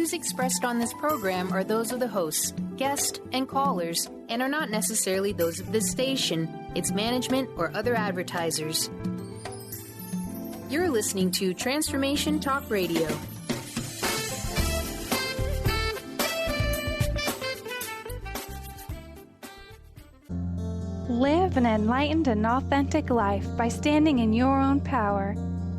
views expressed on this program are those of the hosts, guests, and callers, and are not necessarily those of this station, its management, or other advertisers. You're listening to Transformation Talk Radio. Live an enlightened and authentic life by standing in your own power.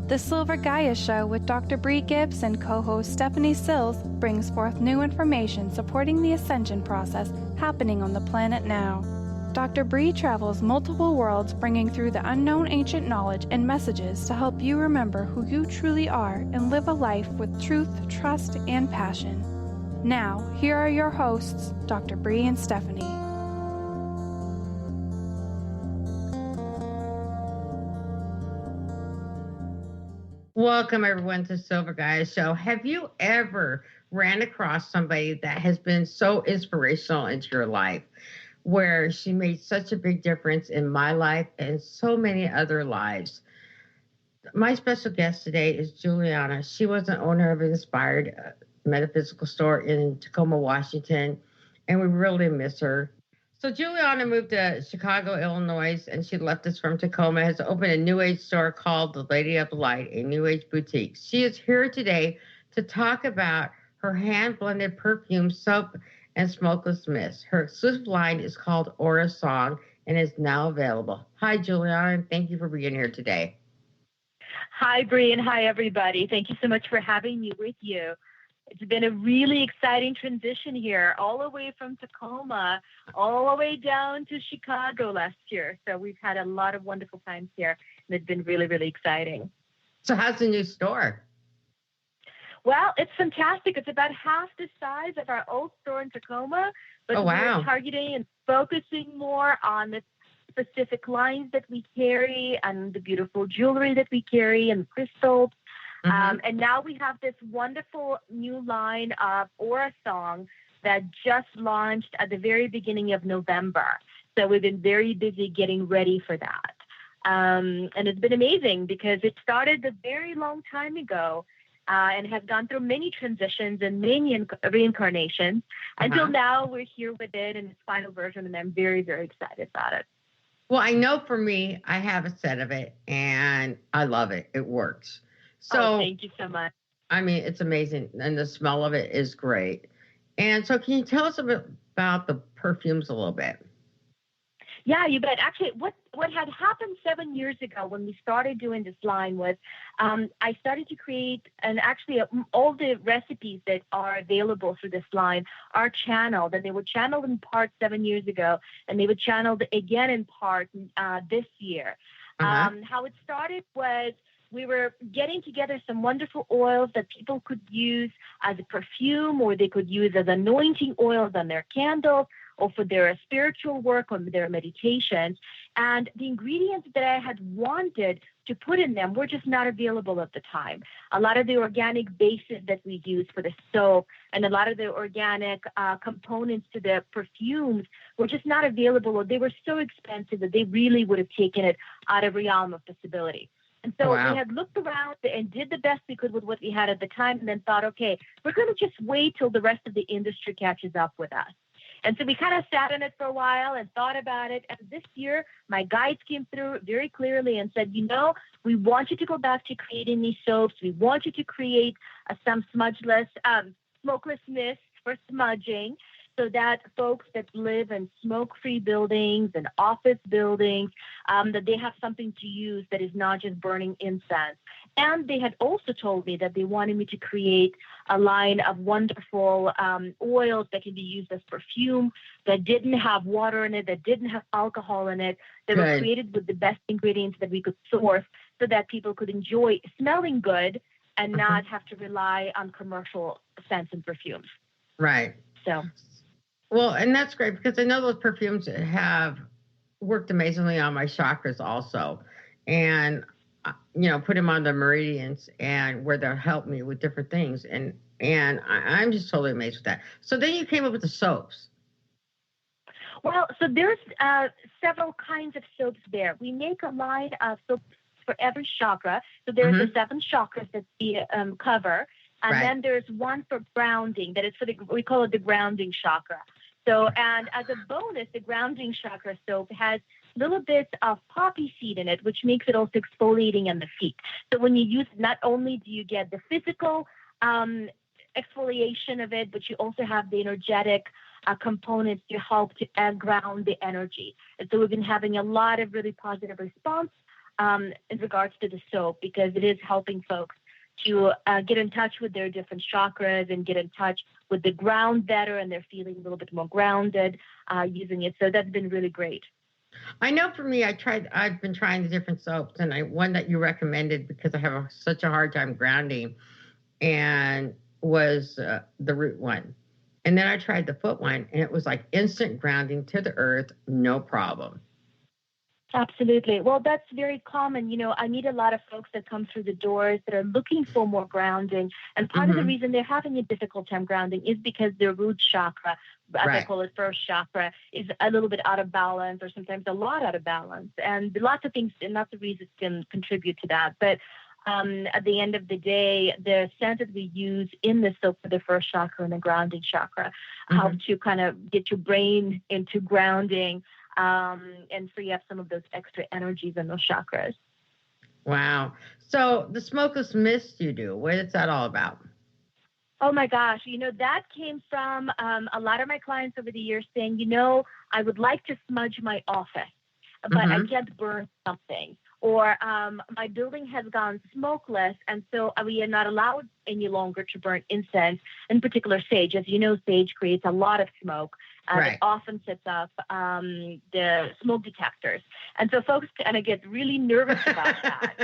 The Silver-Gaia Show with Dr. Bree Gibbs and co-host Stephanie Sills brings forth new information supporting the ascension process happening on the planet now. Dr. Bree travels multiple worlds bringing through the unknown ancient knowledge and messages to help you remember who you truly are and live a life with truth, trust, and passion. Now, here are your hosts, Dr. Bree and Stephanie. Welcome, everyone, to Silver-Gaia Show. Have you ever ran across somebody that has been so inspirational into your life, where she made such a big difference in my life and so many other lives? My special guest today is Julianna. She was an owner of Inspired Metaphysical Store in Tacoma, Washington, and we really miss her. So Julianna moved to Chicago, Illinois, and she left us from Tacoma, has opened a New Age store called The Lady of Light, a New Age boutique. She is here today to talk about her hand-blended perfume, soap, and smokeless mist. Her exclusive line is called Aura Song and is now available. Hi, Julianna, and thank you for being here today. Hi, Bree, and hi, everybody. Thank you so much for having me with you. It's been a really exciting transition here, all the way from Tacoma, all the way down to Chicago last year. So we've had a lot of wonderful times here, and it's been really, really exciting. So how's the new store? Well, it's fantastic. It's about half the size of our old store in Tacoma, but we're targeting and focusing more on the specific lines that we carry and the beautiful jewelry that we carry and crystals. And now we have this wonderful new line of Aura Song that just launched at the very beginning of November. So we've been very busy getting ready for that. And it's been amazing because it started a very long time ago and has gone through many transitions and many reincarnations until now we're here with it in its final version, and I'm very, very excited about it. Well, I know for me, I have a set of it, and I love it. It works. So, thank you so much. I mean, it's amazing, and the smell of it is great. And so can you tell us a bit about the perfumes a little bit? Yeah, you bet. Actually, what had happened 7 years ago when we started doing this line was I started to create, and actually all the recipes that are available through this line are channeled, and they were channeled in part 7 years ago, and they were channeled again in part this year. How it started was we were getting together some wonderful oils that people could use as a perfume, or they could use as anointing oils on their candles, or for their spiritual work or their meditations. And the ingredients that I had wanted to put in them were just not available at the time. A lot of the organic bases that we use for the soap and a lot of the organic components to the perfumes were just not available, or they were so expensive that they really would have taken it out of realm of possibility. And so we had looked around and did the best we could with what we had at the time, and then thought, okay, we're going to just wait till the rest of the industry catches up with us. And so we kind of sat on it for a while and thought about it. And this year, my guides came through very clearly and said, we want you to go back to creating these soaps. We want you to create some smokeless mist for smudging, so that folks that live in smoke-free buildings and office buildings, that they have something to use that is not just burning incense. And they had also told me that they wanted me to create a line of wonderful oils that can be used as perfume, that didn't have water in it, that didn't have alcohol in it, that were created with the best ingredients that we could source, so that people could enjoy smelling good and not have to rely on commercial scents and perfumes. Right. So. Well, and that's great, because I know those perfumes have worked amazingly on my chakras also. And, put them on the meridians and where they'll help me with different things. And I'm just totally amazed with that. So then you came up with the soaps. Well, so there's several kinds of soaps there. We make a line of soaps for every chakra. So there's the 7 chakras that we cover. And then there's one for grounding that is for we call it the grounding chakra. So, and as a bonus, the grounding chakra soap has little bits of poppy seed in it, which makes it also exfoliating on the feet. So when you use it, not only do you get the physical exfoliation of it, but you also have the energetic components to help to ground the energy. And so we've been having a lot of really positive response in regards to the soap, because it is helping folks to get in touch with their different chakras and get in touch with the ground better, and they're feeling a little bit more grounded using it. So that's been really great. I know for me, I've been trying the different soaps, and one that you recommended because I have such a hard time grounding, and was the root one. And then I tried the foot one, and it was like instant grounding to the earth, no problem. Absolutely. Well, that's very common. You know, I meet a lot of folks that come through the doors that are looking for more grounding. And part of the reason they're having a difficult time grounding is because their root chakra, as I call it, first chakra, is a little bit out of balance, or sometimes a lot out of balance. And lots of things and lots of reasons can contribute to that. But at the end of the day, the scent that we use in the soap for the first chakra and the grounding chakra help to kind of get your brain into grounding and free up some of those extra energies in those chakras. Wow. So the smokeless mist you do, what is that all about? Oh my gosh. You know, that came from a lot of my clients over the years saying, you know, I would like to smudge my office, but I can't burn something. Or my building has gone smokeless, and so we are not allowed any longer to burn incense, in particular sage. As you know, sage creates a lot of smoke. It often sets up the smoke detectors. And so folks kind of get really nervous about that.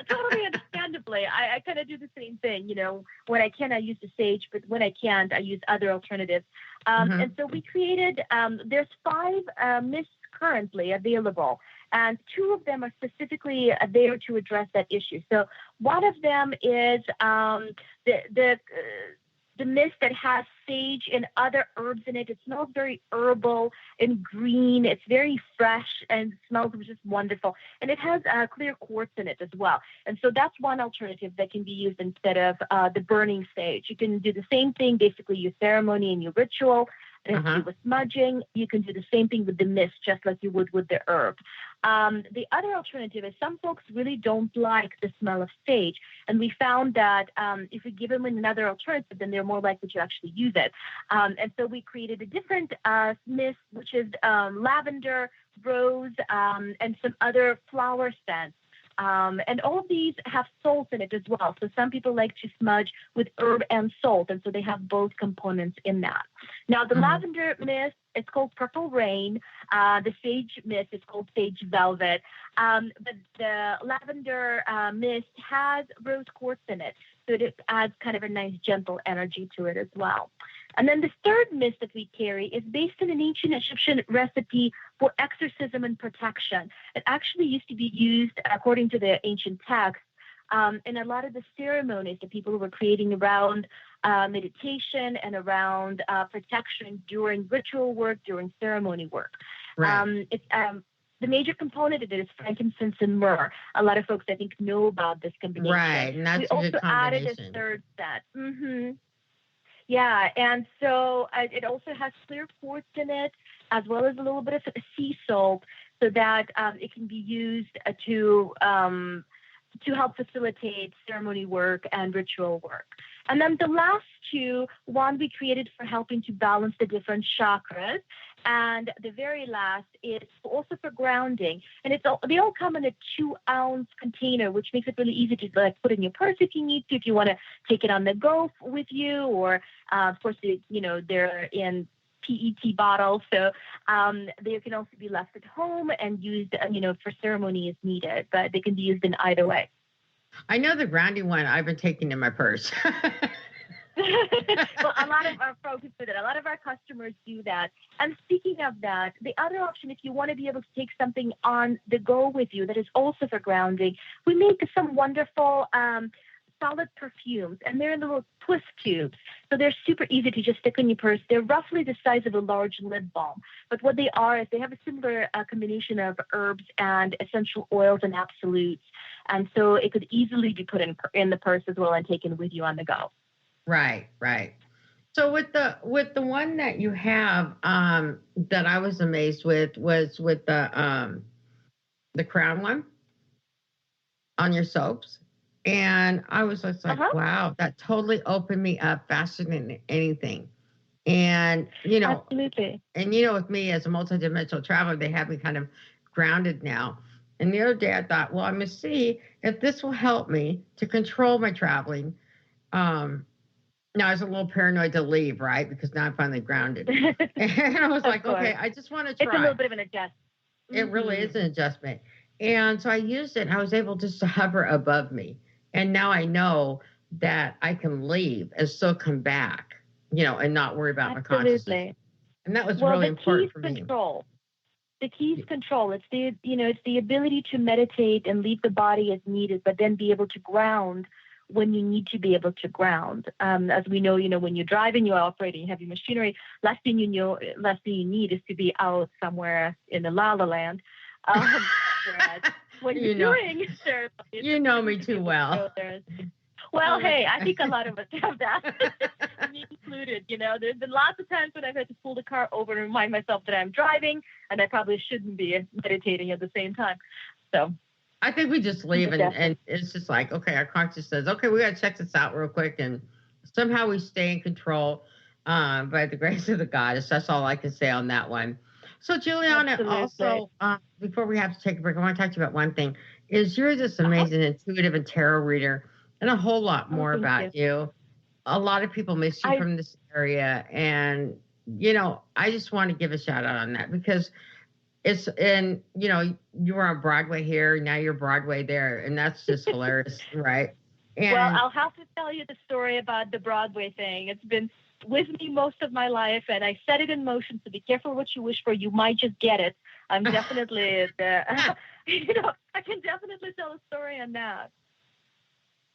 Totally understandably. I kind of do the same thing. You know, when I can, I use the sage, but when I can't, I use other alternatives. And so we created, there's 5 mists currently available. And 2 of them are specifically there to address that issue. So one of them is the mist that has sage and other herbs in it. It smells very herbal and green. It's very fresh and smells just wonderful. And it has clear quartz in it as well. And so that's one alternative that can be used instead of the burning sage. You can do the same thing, basically your ceremony and your ritual. And with smudging, you can do the same thing with the mist, just like you would with the herb. The other alternative is some folks really don't like the smell of sage. And we found that if we give them another alternative, then they're more likely to actually use it. And so we created a different mist, which is lavender, rose, and some other flower scents. And all of these have salt in it as well. So some people like to smudge with herb and salt, and so they have both components in that. Now, the lavender mist, it's called Purple Rain. The sage mist is called Sage Velvet. But the lavender mist has rose quartz in it, so it adds kind of a nice gentle energy to it as well. And then the third mist that we carry is based on an ancient Egyptian recipe for exorcism and protection. It actually used to be used, according to the ancient text, in a lot of the ceremonies that people were creating around meditation and around protection during ritual work, during ceremony work. It's the major component of it is frankincense and myrrh. A lot of folks, I think, know about this combination. Right, and that's we a also good added combination. a third set. Yeah, and so it also has clear quartz in it, as well as a little bit of sea salt, so that it can be used to help facilitate ceremony work and ritual work. And then the last 2, one we created for helping to balance the different chakras, and the very last is also for grounding. And they all come in a 2-ounce container, which makes it really easy to put in your purse if you need to, if you want to take it on the go with you, or of course, they're in PET bottles, so they can also be left at home and used, for ceremony as needed. But they can be used in either way. I know the grounding one I've been taking in my purse. Well, a lot of our folks do that. A lot of our customers do that. And speaking of that, the other option, if you want to be able to take something on the go with you that is also for grounding, we make some wonderful solid perfumes, and they're in little twist tubes. So they're super easy to just stick in your purse. They're roughly the size of a large lip balm. But what they are is they have a similar combination of herbs and essential oils and absolutes. And so it could easily be put in the purse as well and taken with you on the go. Right. So with the one that you have, that I was amazed with was with the crown one on your soaps. And I was just like, wow, that totally opened me up faster than anything. And, absolutely. And, with me as a multidimensional traveler, they have me kind of grounded now. And the other day I thought, well, I'm going to see if this will help me to control my traveling. Now I was a little paranoid to leave, right? Because now I'm finally grounded. And I was like, okay, I just want to try. It's a little bit of an adjustment. It really is an adjustment. And so I used it and I was able just to hover above me. And now I know that I can leave and still come back, and not worry about my consciousness. And that was really important for me. The key is control. It's the ability to meditate and leave the body as needed, but then be able to ground when you need to be able to ground. As we know, when you're driving, you're operating heavy machinery, last thing you need is to be out somewhere in the la la land. Whereas when you're doing ceremonies, you know me too well. Well, hey, I think a lot of us have that, me included. There's been lots of times when I've had to pull the car over and remind myself that I'm driving, and I probably shouldn't be meditating at the same time. So I think we just leave, and it's just like, okay, our conscience says, okay, we got to check this out real quick, and somehow we stay in control by the grace of the goddess. That's all I can say on that one. So, Julianna, also, before we have to take a break, I want to talk to you about one thing. You're this amazing intuitive and tarot reader, and a whole lot more about you. A lot of people miss you from this area, and, I just want to give a shout out on that because it's, and, you were on Broadway here, now you're Broadway there, and that's just hilarious, right? And, well, I'll have to tell you the story about the Broadway thing. It's been with me most of my life, and I set it in motion, so be careful what you wish for. You might just get it. I'm definitely, I can definitely tell a story on that.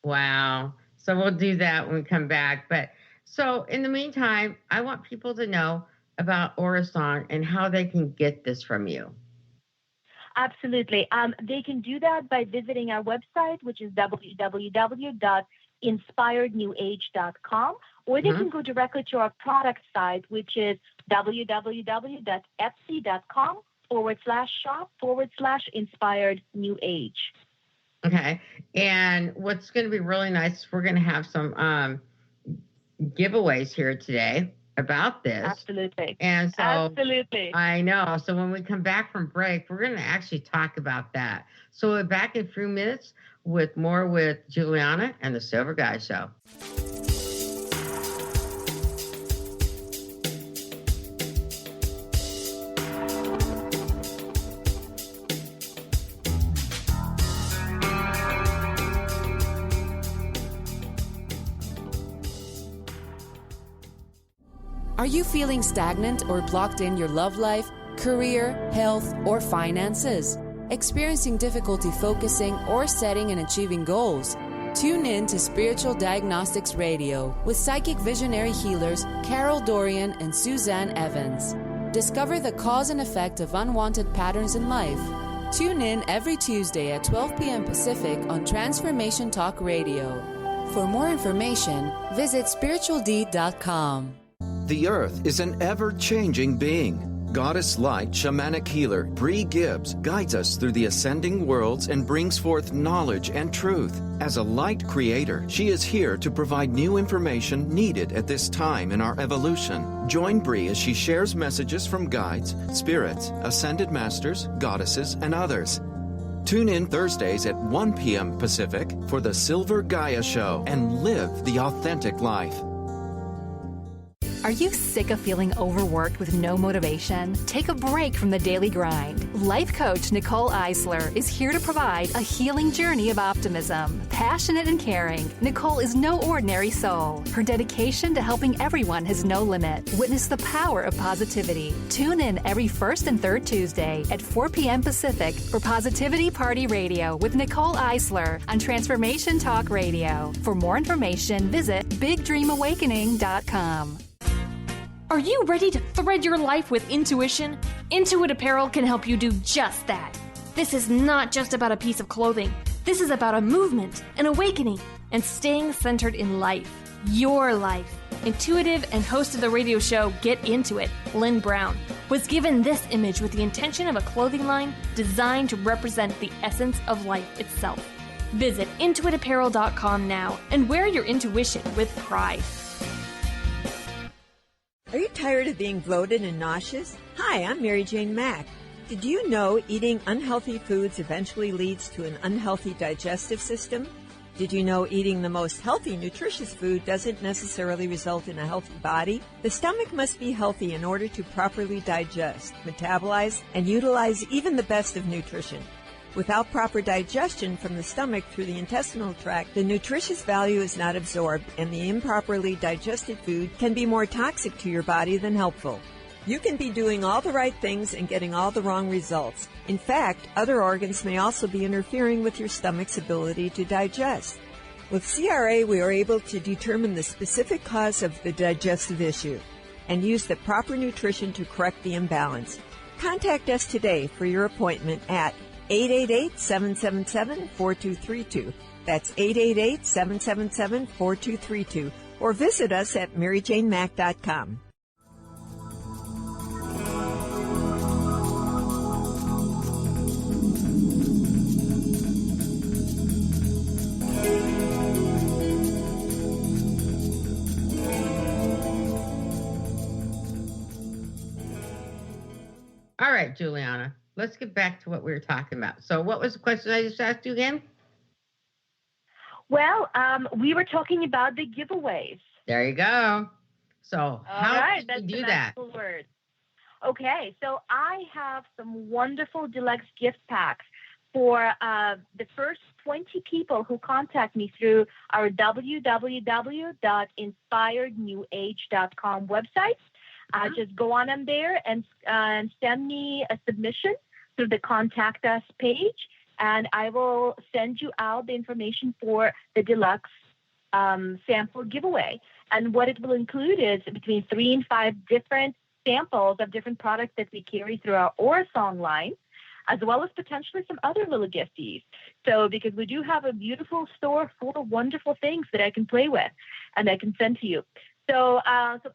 Wow. So we'll do that when we come back. But so in the meantime, I want people to know about Aura Song and how they can get this from you. Absolutely. They can do that by visiting our website, which is www.inspirednewage.com, or they can go directly to our product site, which is www.etsy.com/shop/inspired-new-age. Okay. And what's going to be really nice is we're going to have some giveaways here today about this. Absolutely. And so absolutely. I know. So when we come back from break, we're going to actually talk about that. So we're back in a few minutes with more with Julianna and the Silver Gaia Show. Are you feeling stagnant or blocked in your love life, career, health, or finances? Experiencing difficulty focusing or setting and achieving goals? Tune in to Spiritual Diagnostics Radio with psychic visionary healers Carol Dorian and Suzanne Evans. Discover the cause and effect of unwanted patterns in life. Tune in every Tuesday at 12 p.m. Pacific on Transformation Talk Radio. For more information, visit spiritualdeed.com. The Earth is an ever-changing being. Goddess Light Shamanic Healer Bree Gibbs guides us through the ascending worlds and brings forth knowledge and truth. As a light creator, she is here to provide new information needed at this time in our evolution. Join Bree as she shares messages from guides, spirits, ascended masters, goddesses, and others. Tune in Thursdays at 1 p.m. Pacific for the Silver-Gaia Show and live the authentic life. Are you sick of feeling overworked with no motivation? Take a break from the daily grind. Life coach Nicole Eisler is here to provide a healing journey of optimism. Passionate and caring, Nicole is no ordinary soul. Her dedication to helping everyone has no limit. Witness the power of positivity. Tune in every first and third Tuesday at 4 p.m. Pacific for Positivity Party Radio with Nicole Eisler on Transformation Talk Radio. For more information, visit BigDreamAwakening.com. Are you ready to thread your life with intuition? Intuit Apparel can help you do just that. This is not just about a piece of clothing. This is about a movement, an awakening, and staying centered in life. Your life. Intuitive and host of the radio show Get Into It, Lynn Brown, was given this image with the intention of a clothing line designed to represent the essence of life itself. Visit intuitapparel.com now and wear your intuition with pride. Are you tired of being bloated and nauseous? Hi, I'm Mary Jane Mack. Did you know eating unhealthy foods eventually leads to an unhealthy digestive system? Did you know eating the most healthy, nutritious food doesn't necessarily result in a healthy body? The stomach must be healthy in order to properly digest, metabolize, and utilize even the best of nutrition. Without proper digestion from the stomach through the intestinal tract, the nutritious value is not absorbed, and the improperly digested food can be more toxic to your body than helpful. You can be doing all the right things and getting all the wrong results. In fact, other organs may also be interfering with your stomach's ability to digest. With CRA, we are able to determine the specific cause of the digestive issue and use the proper nutrition to correct the imbalance. Contact us today for your appointment at 888-777-4232. That's 888-777-4232. Or visit us at maryjanemack.com. All right, Julianna, let's get back to what we were talking about. So what was the question I just asked you again? Well, we were talking about the giveaways. There you go. So how did you do that? Word. Okay, so I have some wonderful deluxe gift packs for the first 20 people who contact me through our www.inspirednewage.com website. Just go on there and send me a submission through the Contact Us page, and I will send you out the information for the deluxe sample giveaway. And what it will include is between 3 and 5 different samples of different products that we carry through our Aura Song line, as well as potentially some other little gifties. So because we do have a beautiful store full of wonderful things that I can play with and I can send to you. So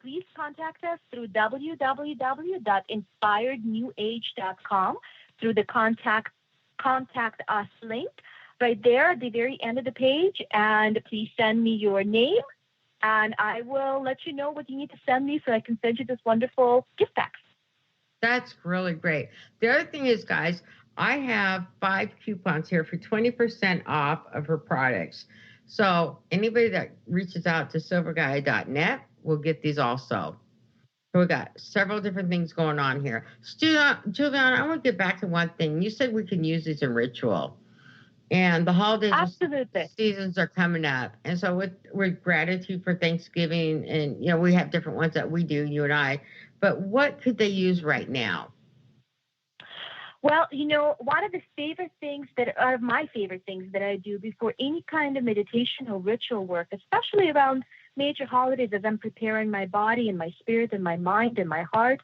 please contact us through www.inspirednewage.com through the contact us link right there at the very end of the page. And please send me your name, and I will let you know what you need to send me so I can send you this wonderful gift pack. That's really great. The other thing is, guys, I have 5 coupons here for 20% off of her products. So anybody that reaches out to silvergaia.net will get these also. So we got several different things going on here. Julianna, I want to get back to one thing. You said we can use these in ritual. And the holidays seasons are coming up. And so with gratitude for Thanksgiving, and, you know, we have different ones that we do, you and I. But what could they use right now? Well, you know, one of the favorite things that are my favorite things that I do before any kind of meditation or ritual work, especially around major holidays as I'm preparing my body and my spirit and my mind and my heart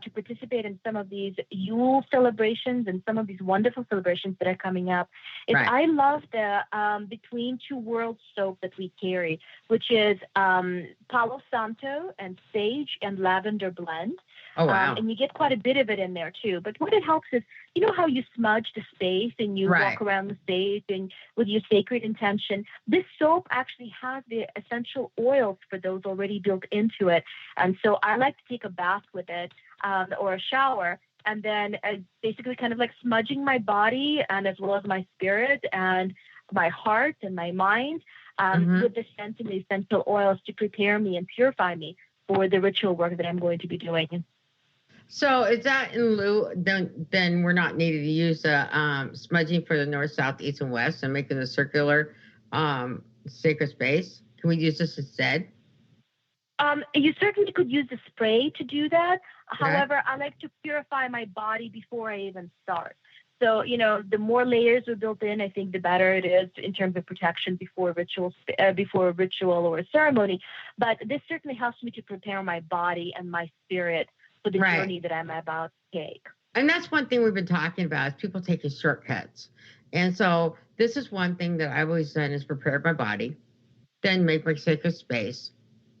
to participate in some of these Yule celebrations and some of these wonderful celebrations that are coming up, is I love the Between Two Worlds soap that we carry, which is Palo Santo and sage and lavender blend. Oh, wow. And you get quite a bit of it in there, too. But what it helps is, you know how you smudge the space and you walk around the stage and with your sacred intention? This soap actually has the essential oils for those already built into it. And so I like to take a bath with it or a shower, and then basically kind of like smudging my body and as well as my spirit and my heart and my mind with the scent and the essential oils to prepare me and purify me for the ritual work that I'm going to be doing. So is that in lieu, then we're not needed to use smudging for the north, south, east, and west and making the circular sacred space? Can we use this instead? You certainly could use the spray to do that. However, I like to purify my body before I even start. So, you know, the more layers are built in, I think the better it is in terms of protection before a ritual or a ceremony. But this certainly helps me to prepare my body and my spirit for the journey that I'm about to take. And that's one thing we've been talking about is people taking shortcuts. And so this is one thing that I've always done is prepared my body, then make my sacred space.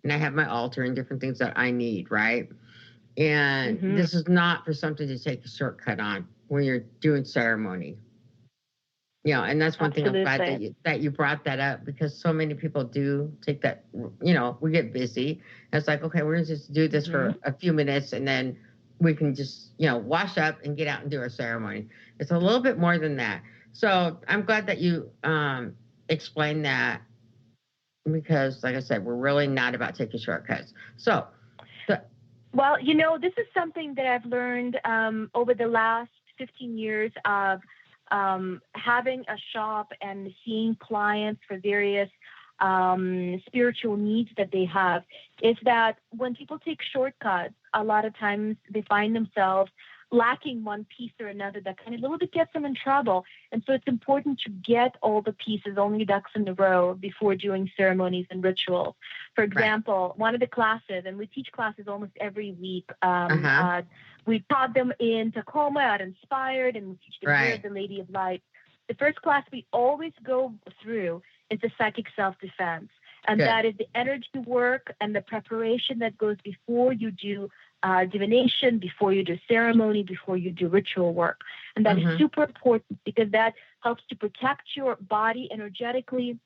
And I have my altar and different things that I need, right? And this is not for something to take a shortcut on when you're doing ceremony. And that's one thing I'm glad that you brought that up, because so many people do take that, we get busy. And it's like, okay, we're going to just do this for a few minutes and then we can just, wash up and get out and do our ceremony. It's a little bit more than that. So I'm glad that you explained that, because like I said, we're really not about taking shortcuts. So, well, this is something that I've learned over the last 15 years of having a shop and seeing clients for various spiritual needs that they have, is that when people take shortcuts, a lot of times they find themselves lacking one piece or another that kind of a little bit gets them in trouble. And so it's important to get all the pieces, all your ducks in a row before doing ceremonies and rituals. For example, one of the classes, and we teach classes almost every week, we taught them in Tacoma at Inspired, and we teach them here at the Lady of Light. The first class we always go through is the psychic self-defense. And that is the energy work and the preparation that goes before you do divination, before you do ceremony, before you do ritual work. And that is super important, because that helps to protect your body energetically,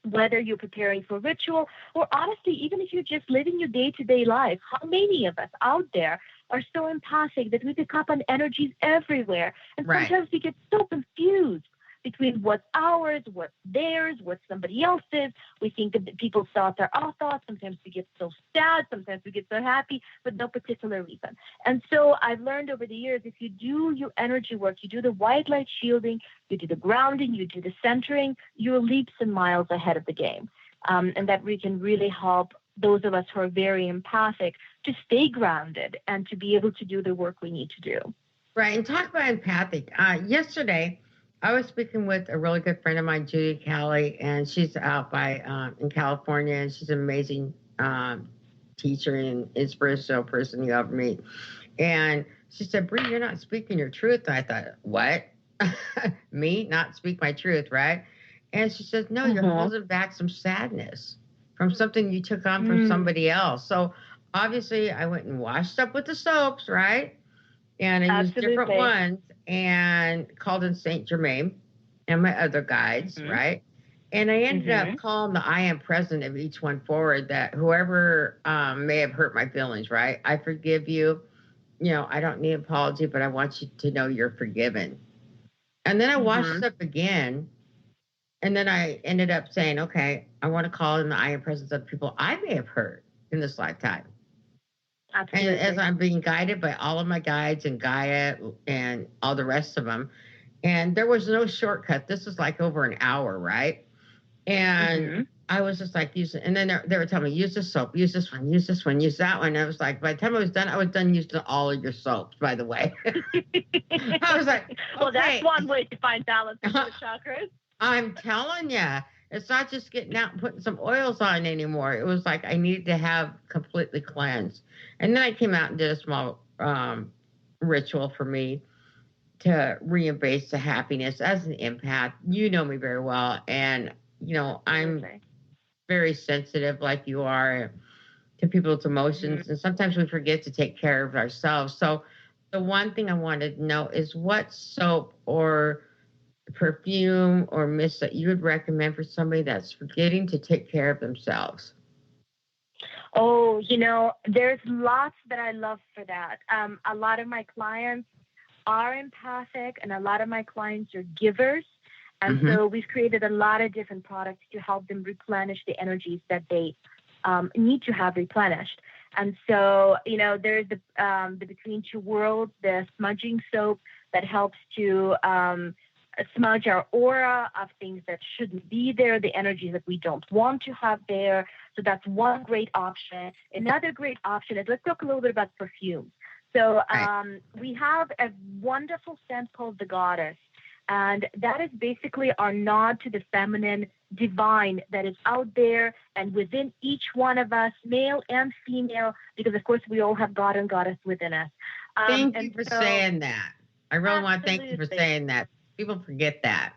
whether you're preparing for ritual or honestly, even if you're just living your day-to-day life. How many of us out there are so empathic that we pick up on energies everywhere? And sometimes we get so confused between what's ours, what's theirs, what's somebody else's. We think that people's thoughts are our thoughts. Sometimes we get so sad. Sometimes we get so happy for no particular reason. And so I've learned over the years, if you do your energy work, you do the white light shielding, you do the grounding, you do the centering, you're leaps and miles ahead of the game. And that we can really help those of us who are very empathic to stay grounded and to be able to do the work we need to do. Right. And talk about empathic. Yesterday, I was speaking with a really good friend of mine, Judy Callie, and she's out in California, and she's an amazing teacher and inspirational person you ever meet. And she said, Bree, you're not speaking your truth. And I thought, what? Me not speak my truth, right? And she says, no, you're holding back some sadness from something you took on from somebody else. So obviously I went and washed up with the soaps, right? And I used different ones and called in Saint Germain and my other guides, right? And I ended up calling the I am present of each one forward, that whoever may have hurt my feelings, right? I forgive you. I don't need an apology, but I want you to know you're forgiven. And then I washed it up again. And then I ended up saying, okay, I want to call in the I am presence of people I may have hurt in this lifetime. Absolutely. And as I'm being guided by all of my guides and Gaia and all the rest of them. And there was no shortcut. This was like over an hour, right? And I was just like using, and then they were telling me, use this soap, use this one, use this one, use that one. And I was like, by the time I was done using all of your soaps, by the way. I was like, okay. Well, that's one way to find balance in the chakras. I'm telling you. It's not just getting out and putting some oils on anymore. It was like I needed to have completely cleansed. And then I came out and did a small ritual for me to re-embrace the happiness as an empath. You know me very well. And, I'm very sensitive like you are to people's emotions. And sometimes we forget to take care of ourselves. So the one thing I wanted to know is what soap or perfume or mist that you would recommend for somebody that's forgetting to take care of themselves? Oh, there's lots that I love for that. A lot of my clients are empathic, and a lot of my clients are givers. And so we've created a lot of different products to help them replenish the energies that they need to have replenished. And so, there's the Between Two Worlds, the smudging soap that helps to smudge our aura of things that shouldn't be there, the energies that we don't want to have there. So that's one great option. Another great option is, let's talk a little bit about perfumes. So we have a wonderful scent called the Goddess. And that is basically our nod to the feminine divine that is out there and within each one of us, male and female, because of course we all have God and Goddess within us. Thank you for saying that. I really want to thank you for saying that. People forget that.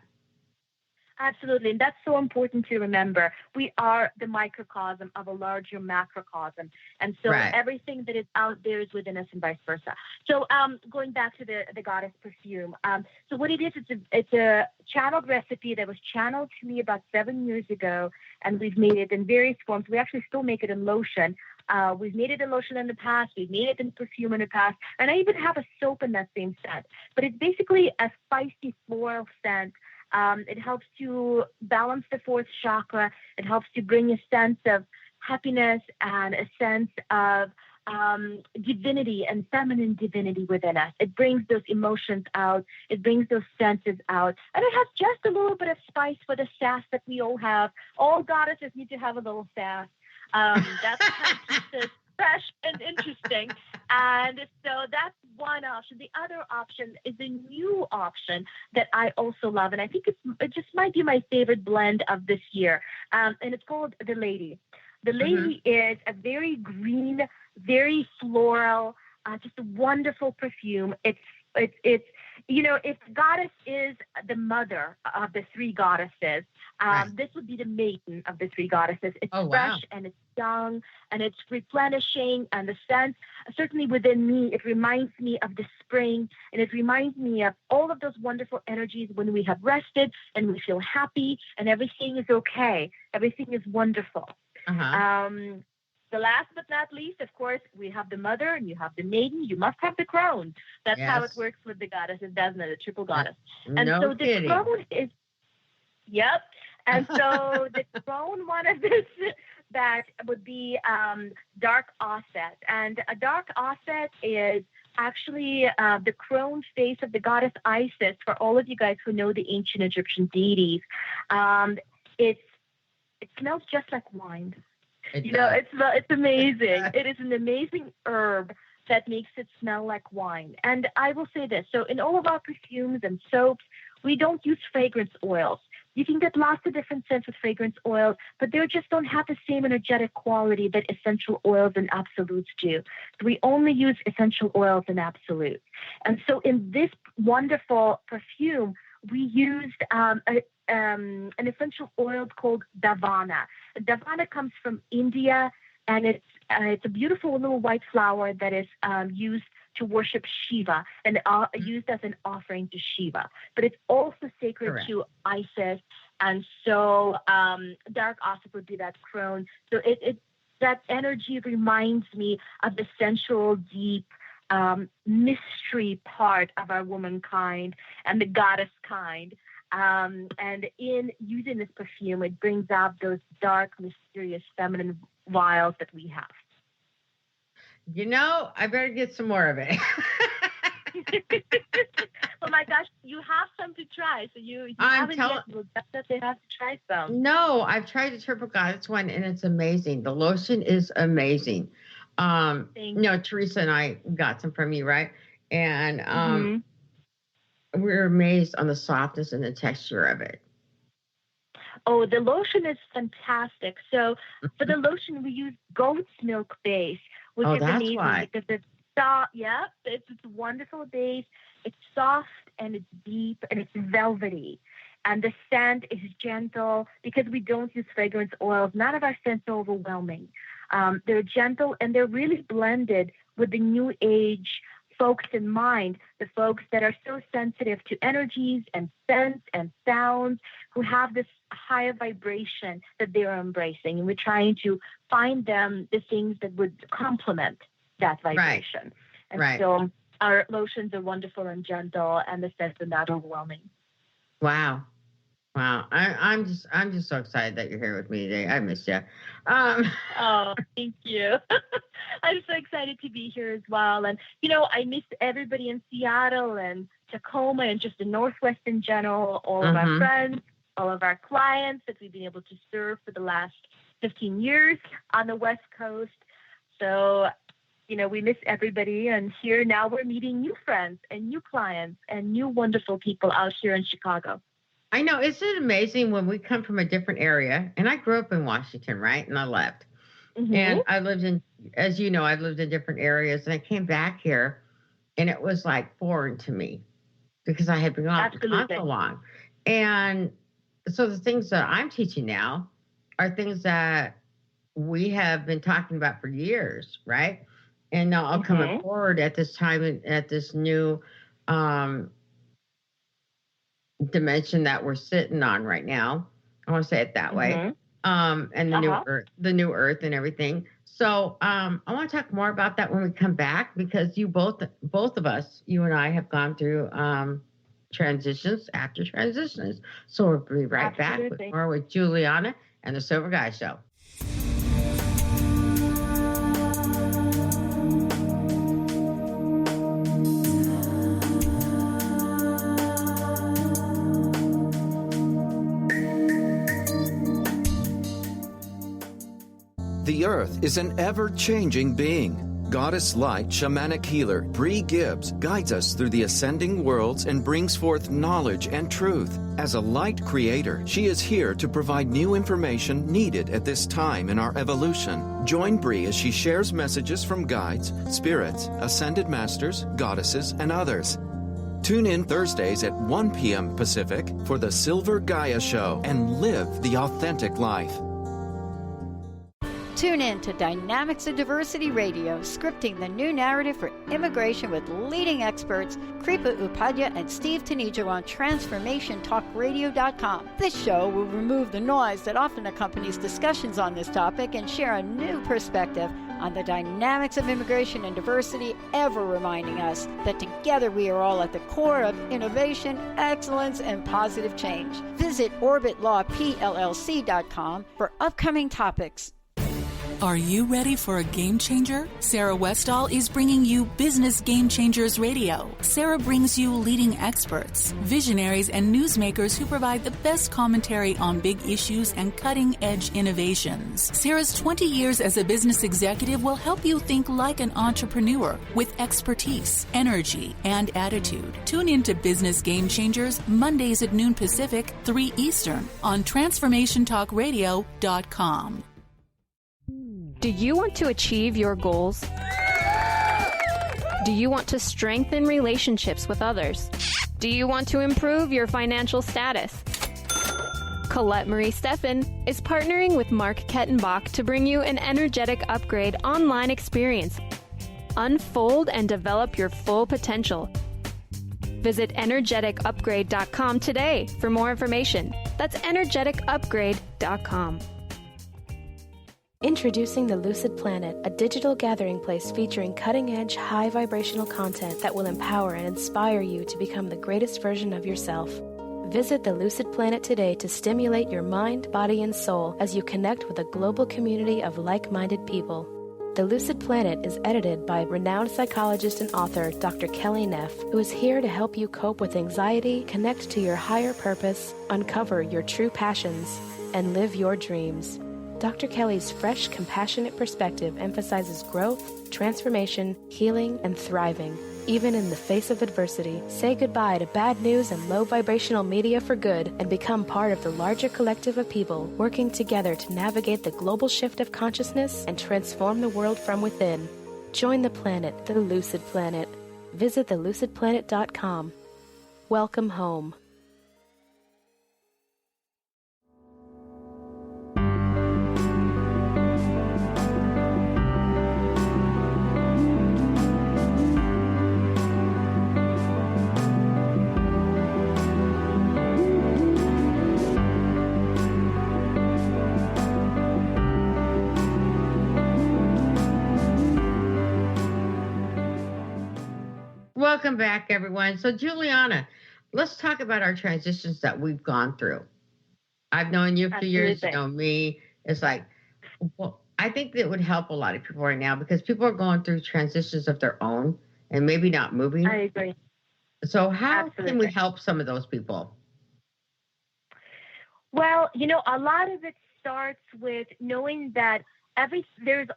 Absolutely. And that's so important to remember. We are the microcosm of a larger macrocosm. And so everything that is out there is within us and vice versa. So going back to the goddess perfume. So what it is, it's a channeled recipe that was channeled to me about 7 years ago. And we've made it in various forms. We actually still make it in lotion. We've made it in lotion in the past. We've made it in perfume in the past. And I even have a soap in that same scent. But it's basically a spicy floral scent. It helps to balance the fourth chakra. It helps to bring a sense of happiness and a sense of divinity and feminine divinity within us. It brings those emotions out. It brings those senses out. And it has just a little bit of spice for the sass that we all have. All goddesses need to have a little sass. That's kind of keeps it fresh and interesting. And so that's one option. The other option is a new option that I also love. And I think it just might be my favorite blend of this year. And it's called The Lady. The Lady is a very green, very floral, just a wonderful perfume. It's if goddess is the mother of the three goddesses, this would be the maiden of the three goddesses. It's fresh and it's young and it's replenishing, and the scent, certainly within me, it reminds me of the spring, and it reminds me of all of those wonderful energies when we have rested and we feel happy and everything is okay. Everything is wonderful. The last but not least, of course, we have the mother and you have the maiden. You must have the crone. That's how it works with the goddesses, doesn't it? The triple goddess. And so the crone is, And so the crone one of this that would be dark osset. And a dark osset is actually the crone face of the goddess Isis. For all of you guys who know the ancient Egyptian deities, it smells just like wine. It's amazing. It is an amazing herb that makes it smell like wine. And I will say this. So in all of our perfumes and soaps, we don't use fragrance oils. You can get lots of different scents with fragrance oils, but they just don't have the same energetic quality that essential oils and absolutes do. So we only use essential oils and absolutes. And so in this wonderful perfume, we used an essential oil called Davana. Davana comes from India, and it's a beautiful little white flower that is used to worship Shiva and used as an offering to Shiva. But it's also sacred to Isis, and so dark osset would be that crone. So that energy reminds me of the sensual, deep, mystery part of our womankind and the goddess kind. And in using this perfume, it brings out those dark, mysterious, feminine wiles that we have. I better get some more of it. Oh my gosh, you have some to try. So you haven't yet. You'll definitely have to try some. No, I've tried the Triple Goddess one, and it's amazing. The lotion is amazing. Teresa and I got some from you, right? And we were amazed on the softness and the texture of it. Oh, the lotion is fantastic. So for the lotion, we use goat's milk base, which is amazing because it's it's a wonderful base. It's soft and it's deep and it's velvety. And the scent is gentle because we don't use fragrance oils. None of our scents are overwhelming. They're gentle and they're really blended with the new age folks in mind, the folks that are so sensitive to energies and scents and sounds, who have this higher vibration that they're embracing. And we're trying to find them the things that would complement that vibration. And so our lotions are wonderful and gentle, and the scents are not overwhelming. Wow. I'm just so excited that you're here with me today. I miss you. Oh, thank you. I'm so excited to be here as well. And, I miss everybody in Seattle and Tacoma and just the Northwest in general, all of our friends, all of our clients that we've been able to serve for the last 15 years on the West Coast. So, we miss everybody. And here now we're meeting new friends and new clients and new wonderful people out here in Chicago. I know. Isn't it amazing when we come from a different area? And I grew up in Washington, right? And I left. And I lived in, as you know, I've lived in different areas. And I came back here, and it was like foreign to me because I had been gone so long. And So the things that I'm teaching now are things that we have been talking about for years, right? And now I'll come forward at this time, at this new dimension that we're sitting on right now. I want to say it that way. And the new earth and everything. So I want to talk more about that when we come back, because you both of us, you and I, have gone through transitions after transitions. So we'll be right back with more with Julianna and the Silver Gaia Show. The Earth is an ever-changing being. Goddess Light Shamanic Healer Bree Gibbs guides us through the ascending worlds and brings forth knowledge and truth. As a light creator, she is here to provide new information needed at this time in our evolution. Join Bree as she shares messages from guides, spirits, ascended masters, goddesses, and others. Tune in Thursdays at 1 p.m. Pacific for the Silver-Gaia Show and live the authentic life. Tune in to Dynamics of Diversity Radio, scripting the new narrative for immigration with leading experts Kripa Upadhyaya and Steve Tanijo on TransformationTalkRadio.com. This show will remove the noise that often accompanies discussions on this topic and share a new perspective on the dynamics of immigration and diversity, ever reminding us that together we are all at the core of innovation, excellence, and positive change. Visit OrbitLawPLLC.com for upcoming topics. Are you ready for a game changer? Sarah Westall is bringing you Business Game Changers Radio. Sarah brings you leading experts, visionaries, and newsmakers who provide the best commentary on big issues and cutting-edge innovations. Sarah's 20 years as a business executive will help you think like an entrepreneur with expertise, energy, and attitude. Tune in to Business Game Changers Mondays at noon Pacific, 3 Eastern on TransformationTalkRadio.com. Do you want to achieve your goals? Do you want to strengthen relationships with others? Do you want to improve your financial status? Colette Marie Steffen is partnering with Mark Kettenbach to bring you an energetic upgrade online experience. Unfold and develop your full potential. Visit energeticupgrade.com today for more information. That's energeticupgrade.com. Introducing the Lucid Planet, a digital gathering place featuring cutting-edge, high-vibrational content that will empower and inspire you to become the greatest version of yourself. Visit the Lucid Planet today to stimulate your mind, body, and soul as you connect with a global community of like-minded people. The Lucid Planet is edited by renowned psychologist and author Dr. Kelly Neff, who is here to help you cope with anxiety, connect to your higher purpose, uncover your true passions, and live your dreams. Dr. Kelly's fresh, compassionate perspective emphasizes growth, transformation, healing, and thriving. Even in the face of adversity, say goodbye to bad news and low vibrational media for good and become part of the larger collective of people working together to navigate the global shift of consciousness and transform the world from within. Join the planet, the Lucid Planet. Visit thelucidplanet.com. Welcome home. Welcome back, everyone. So, Julianna, let's talk about our transitions that we've gone through. I've known you for years, you know me. It's like, well, I think that would help a lot of people right now because people are going through transitions of their own and maybe not moving. I agree. So how can we help some of those people? Well, you know, a lot of it starts with knowing that there's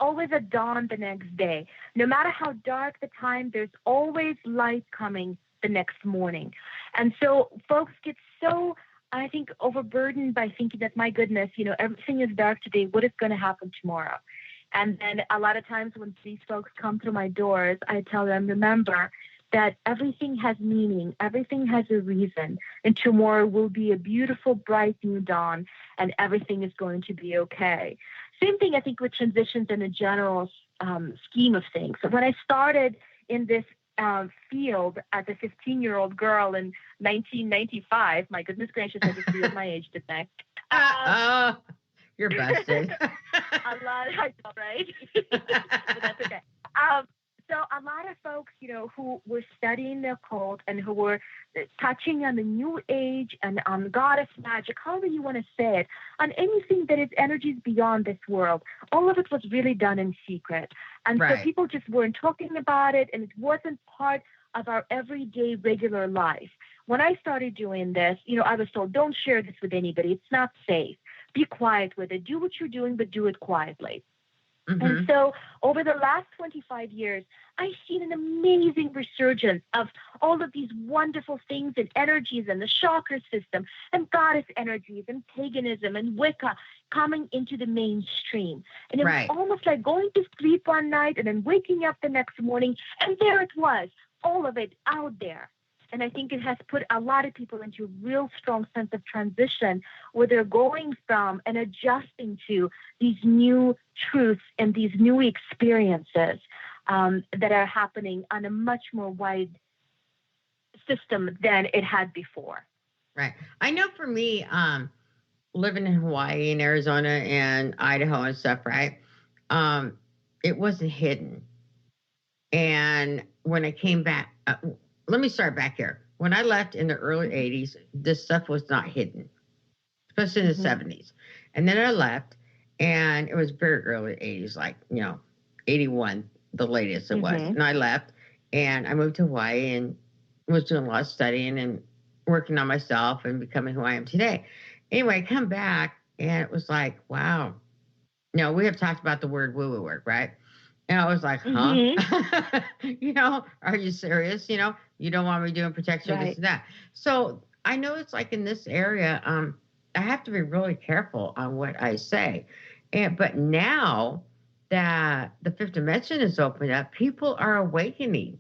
always a dawn the next day. No matter how dark the time, there's always light coming the next morning. And so folks get so, I think, overburdened by thinking that, my goodness, you know, everything is dark today. What is going to happen tomorrow? And then a lot of times when these folks come through my doors, I tell them, remember, that everything has meaning, everything has a reason, and tomorrow will be a beautiful, bright new dawn, and everything is going to be okay. Same thing, I think, with transitions in the general scheme of things. So when I started in this field as a 15-year-old girl in 1995, my goodness gracious, I just realized my age, didn't I? You're busted. A lot, I know, right? But that's okay. So a lot of folks, who were studying the occult and who were touching on the new age and on goddess magic, however you want to say it, on anything that is energies beyond this world, all of it was really done in secret. And so people just weren't talking about it, and it wasn't part of our everyday regular life. When I started doing this, I was told, don't share this with anybody. It's not safe. Be quiet with it. Do what you're doing, but do it quietly. Mm-hmm. And so over the last 25 years, I've seen an amazing resurgence of all of these wonderful things and energies and the chakra system and goddess energies and paganism and Wicca coming into the mainstream. And it was almost like going to sleep one night and then waking up the next morning, and there it was, all of it out there. And I think it has put a lot of people into a real strong sense of transition where they're going from and adjusting to these new truths and these new experiences that are happening on a much more wide system than it had before. Right. I know for me, living in Hawaii and Arizona and Idaho and stuff, right, it wasn't hidden. And when I came back... let me start back here. When I left in the early 80s, this stuff was not hidden, especially in the 70s. And then I left, and it was very early 80s, like, 81, the latest it was. And I left, and I moved to Hawaii and was doing a lot of studying and working on myself and becoming who I am today. Anyway, I come back, and it was like, wow. We have talked about the word woo-woo work, right? And I was like, huh? Are you serious? You don't want me doing protection, this and that. So I know it's like in this area, I have to be really careful on what I say. But now that the fifth dimension is opened up, people are awakening.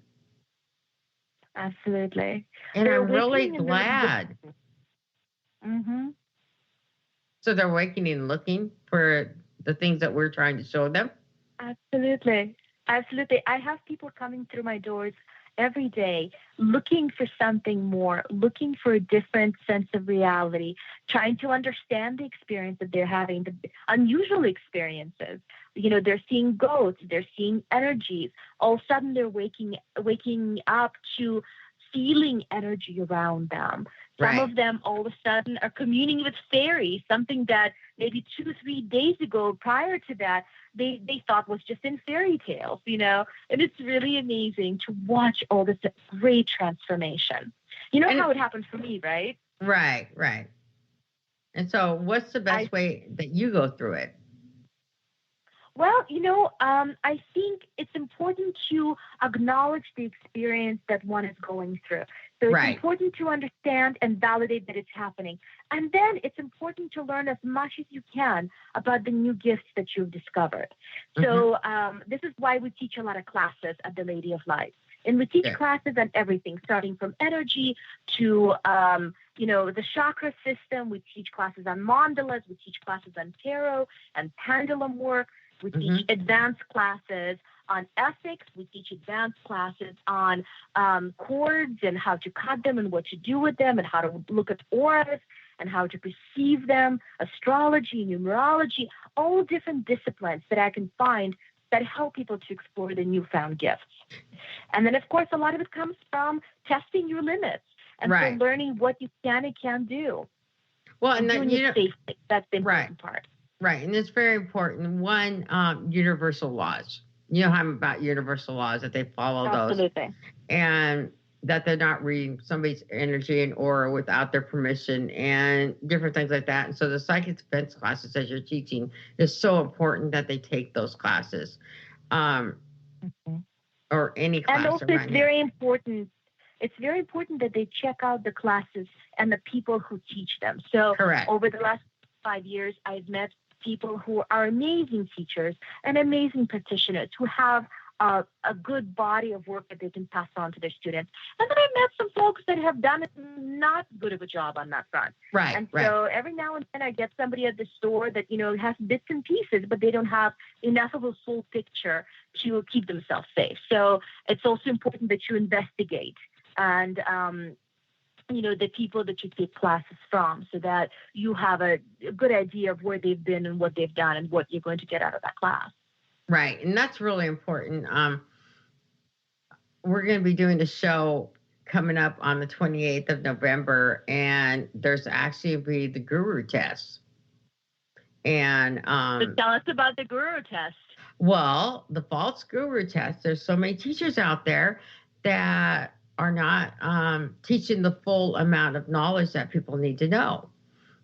Absolutely. And I'm really glad. Mm-hmm. So they're awakening, looking for the things that we're trying to show them. Absolutely. Absolutely. I have people coming through my doors every day looking for something more, looking for a different sense of reality, trying to understand the experience that they're having, the unusual experiences. They're seeing ghosts, they're seeing energies. All of a sudden they're waking up to feeling energy around them. Some of them all of a sudden are communing with fairies, something that maybe 2-3 days ago prior to that, they thought was just in fairy tales, and it's really amazing to watch all this great transformation. How it happened for me, right? Right. And so what's the best way that you go through it? Well, I think it's important to acknowledge the experience that one is going through. So it's important to understand and validate that it's happening. And then it's important to learn as much as you can about the new gifts that you've discovered. So this is why we teach a lot of classes at the Lady of Light. And we teach classes on everything, starting from energy to, the chakra system. We teach classes on mandalas. We teach classes on tarot and pendulum work. We teach advanced classes on ethics. We teach advanced classes on cords and how to cut them and what to do with them and how to look at auras and how to perceive them, astrology, numerology, all different disciplines that I can find that help people to explore the newfound gifts. And then, of course, a lot of it comes from testing your limits and so learning what you can and can't do. Well, and doing it safely. That's the important part. Right. And it's very important. One, universal laws. I'm about universal laws, that they follow those. And that they're not reading somebody's energy and aura without their permission and different things like that. And so the psychic defense classes that you're teaching is so important that they take those classes. Or any class. And also it's very important. It's very important that they check out the classes and the people who teach them. So over the last 5 years, I've met people who are amazing teachers and amazing practitioners who have a good body of work that they can pass on to their students. And then I met some folks that have done not good of a job on that front. Right. And so every now and then I get somebody at the store that, has bits and pieces, but they don't have enough of a full picture to keep themselves safe. So it's also important that you investigate and, the people that you take classes from so that you have a good idea of where they've been and what they've done and what you're going to get out of that class. Right. And that's really important. We're going to be doing the show coming up on the 28th of November, and there's actually be the guru test. And so tell us about the guru test. Well, the false guru test, there's so many teachers out there that are not teaching the full amount of knowledge that people need to know.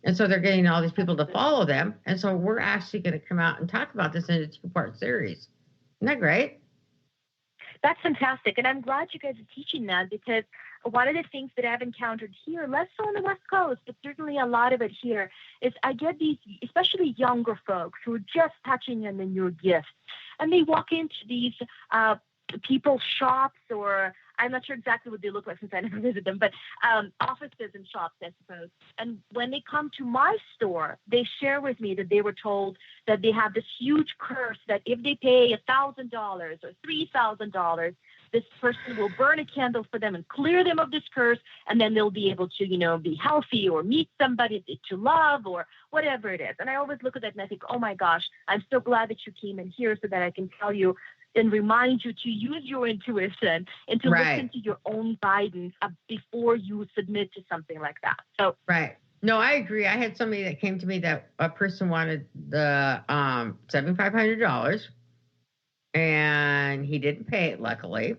And so they're getting all these people to follow them. And so we're actually going to come out and talk about this in a 2-part series. Isn't that great? That's fantastic. And I'm glad you guys are teaching that, because one of the things that I've encountered here, less so on the West Coast, but certainly a lot of it here, is I get these, especially younger folks who are just touching on the new gifts. And they walk into these people's shops, or I'm not sure exactly what they look like since I never visit them, but offices and shops, I suppose. And when they come to my store, they share with me that they were told that they have this huge curse that if they pay $1,000 or $3,000, this person will burn a candle for them and clear them of this curse, and then they'll be able to, be healthy or meet somebody to love or whatever it is. And I always look at that and I think, oh my gosh, I'm so glad that you came in here so that I can tell you and remind you to use your intuition and to listen to your own guidance before you submit to something like that. So right. No, I agree. I had somebody that came to me that a person wanted the $7,500 and he didn't pay it, luckily.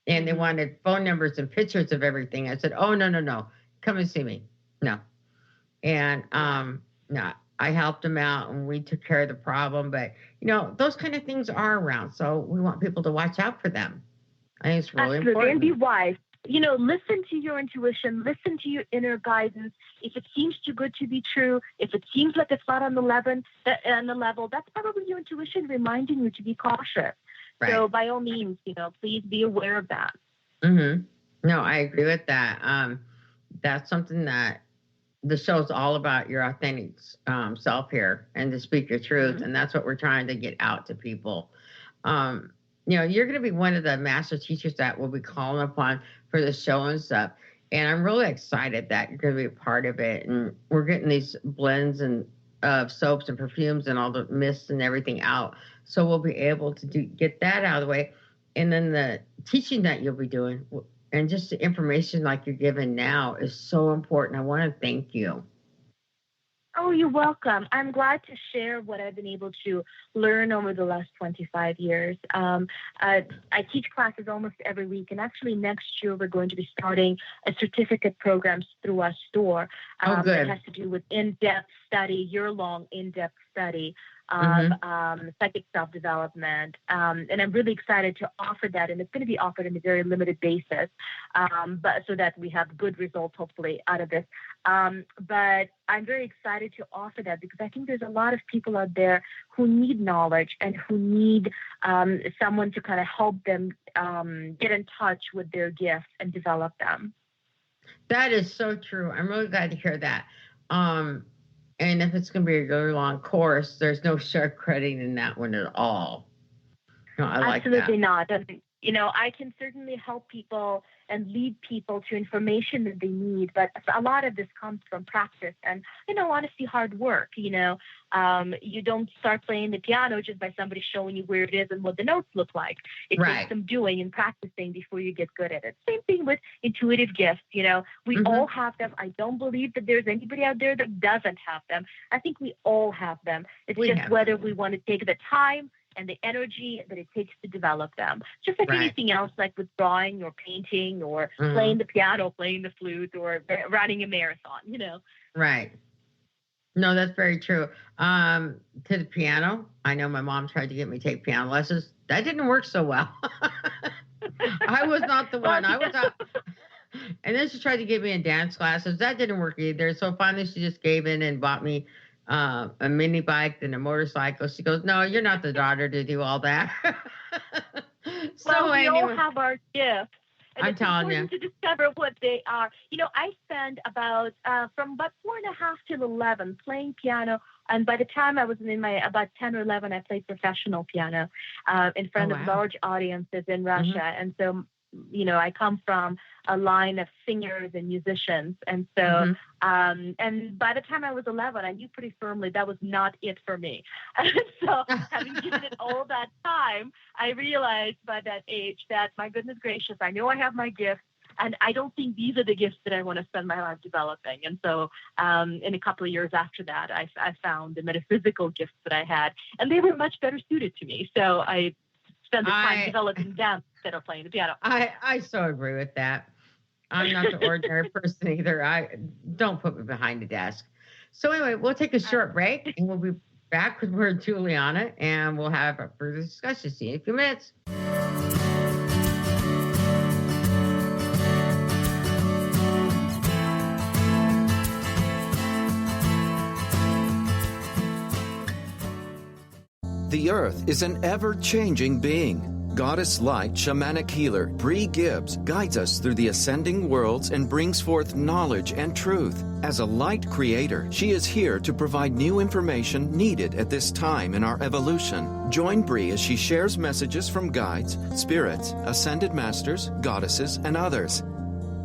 And they wanted phone numbers and pictures of everything. I said, oh, no. Come and see me. No. And no. I helped them out and we took care of the problem. But, those kind of things are around. So we want people to watch out for them. I think it's really important. And be wise. Listen to your intuition. Listen to your inner guidance. If it seems too good to be true, if it seems like it's not on the level, that's probably your intuition reminding you to be cautious. Right. So by all means, please be aware of that. Mm-hmm. No, I agree with that. That's something that the show's all about, your authentic self here, and to speak your truth. And that's what we're trying to get out to people. You're going to be one of the master teachers that we'll be calling upon for the show and stuff. And I'm really excited that you're going to be a part of it. And we're getting these blends and soaps and perfumes and all the mists and everything out. So we'll be able to get that out of the way. And then the teaching that you'll be doing and just the information like you're giving now is so important. I want to thank you. Oh, you're welcome. I'm glad to share what I've been able to learn over the last 25 years. I teach classes almost every week, and actually next year we're going to be starting a certificate programs through our store that has to do with in-depth study, year-long in-depth study of psychic self-development. And I'm really excited to offer that, and it's going to be offered on a very limited basis, but so that we have good results, hopefully, out of this. But I'm very excited to offer that because I think there's a lot of people out there who need knowledge and who need someone to kind of help them get in touch with their gifts and develop them. That is so true. I'm really glad to hear that. And if it's going to be a really long course, there's no shortcutting in that one at all. No, I like that. Absolutely not. I can certainly help people and lead people to information that they need, but a lot of this comes from practice and, honestly, hard work. You don't start playing the piano just by somebody showing you where it is and what the notes look like. It takes some doing and practicing before you get good at it. Same thing with intuitive gifts. We all have them. I don't believe that there's anybody out there that doesn't have them. I think we all have them. It's just whether we want to take the time and the energy that it takes to develop them. Just like anything else, like with drawing or painting or playing the piano, playing the flute, or running a marathon, Right. No, that's very true. To the piano, I know my mom tried to get me to take piano lessons. That didn't work so well. I was not the one. I was not. And then she tried to get me in dance classes. That didn't work either. So finally she just gave in and bought me a mini bike and a motorcycle. She goes, no, you're not the daughter to do all that. So we anyway, all have our gifts. And I'm it's telling you. important to discover what they are. I spent about from about 4.5 till 11 playing piano. And by the time I was in my about 10 or 11, I played professional piano in front of large audiences in Russia. And so, I come from a line of singers and musicians. And so, and by the time I was 11, I knew pretty firmly that was not it for me. So having given it all that time, I realized by that age that, my goodness gracious, I know I have my gifts. And I don't think these are the gifts that I want to spend my life developing. And so in a couple of years after that, I found the metaphysical gifts that I had, and they were much better suited to me. So I spent the time developing them instead of playing the piano. I so agree with that. I'm not the ordinary person either. Don't put me behind a desk. So anyway, we'll take a short break, and we'll be back with more Julianna, and we'll have a further discussion. See you in a few minutes. The Earth is an ever-changing being. Goddess light shamanic healer Bree Gibbs guides us through the ascending worlds and brings forth knowledge and truth. As a light creator, she is here to provide new information needed at this time in our evolution. Join Bree as she shares messages from guides, spirits, ascended masters, goddesses, and others.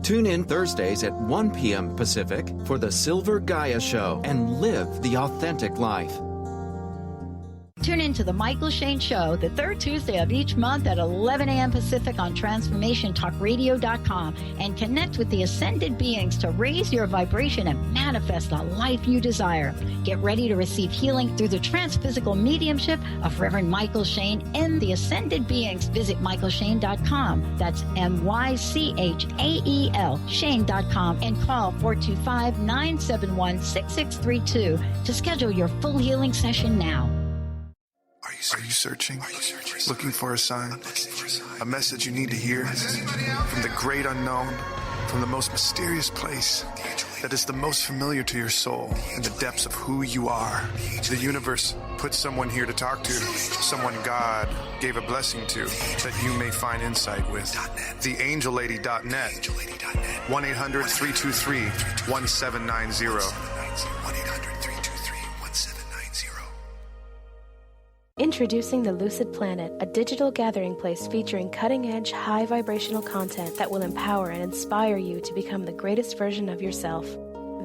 Tune in Thursdays at 1 p.m. Pacific for the Silver-Gaia Show and live the authentic life. Tune in to The Michael Shane Show the third Tuesday of each month at 11 a.m. Pacific on TransformationTalkRadio.com and connect with the ascended beings to raise your vibration and manifest the life you desire. Get ready to receive healing through the transphysical mediumship of Reverend Michael Shane and the ascended beings. Visit MichaelShane.com. That's MyChael, Shane.com, and call 425-971-6632 to schedule your full healing session now. Are you searching? Looking for a sign? A message you need to hear? From the great unknown? From the most mysterious place that is the most familiar to your soul in the depths of who you are? The universe put someone here to talk to, someone God gave a blessing to, that you may find insight with. TheAngelLady.net. 1-800-323-1790. Introducing the Lucid Planet, a digital gathering place featuring cutting-edge, high-vibrational content that will empower and inspire you to become the greatest version of yourself.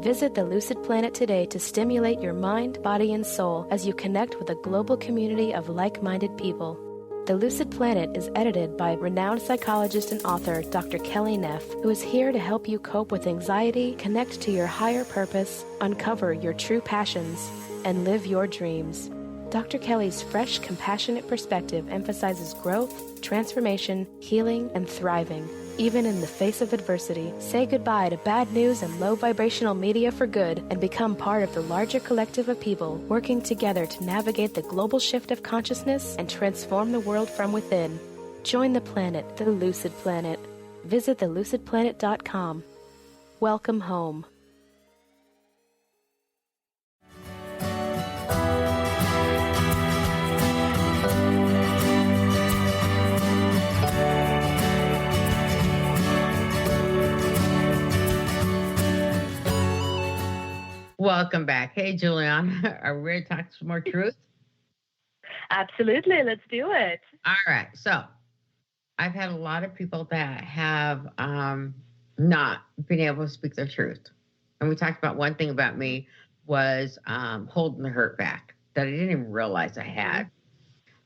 Visit the Lucid Planet today to stimulate your mind, body, and soul as you connect with a global community of like-minded people. The Lucid Planet is edited by renowned psychologist and author Dr. Kelly Neff, who is here to help you cope with anxiety, connect to your higher purpose, uncover your true passions, and live your dreams. Dr. Kelly's fresh, compassionate perspective emphasizes growth, transformation, healing, and thriving. Even in the face of adversity, say goodbye to bad news and low vibrational media for good and become part of the larger collective of people working together to navigate the global shift of consciousness and transform the world from within. Join the planet, the Lucid Planet. Visit thelucidplanet.com. Welcome home. Welcome back. Hey, Julianna, are we ready to talk some more truth? Absolutely. Let's do it. All right. So I've had a lot of people that have not been able to speak their truth. And we talked about one thing about me was holding the hurt back that I didn't even realize I had.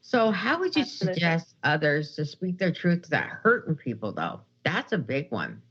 So how would you suggest others to speak their truth without hurting people, though? That's a big one.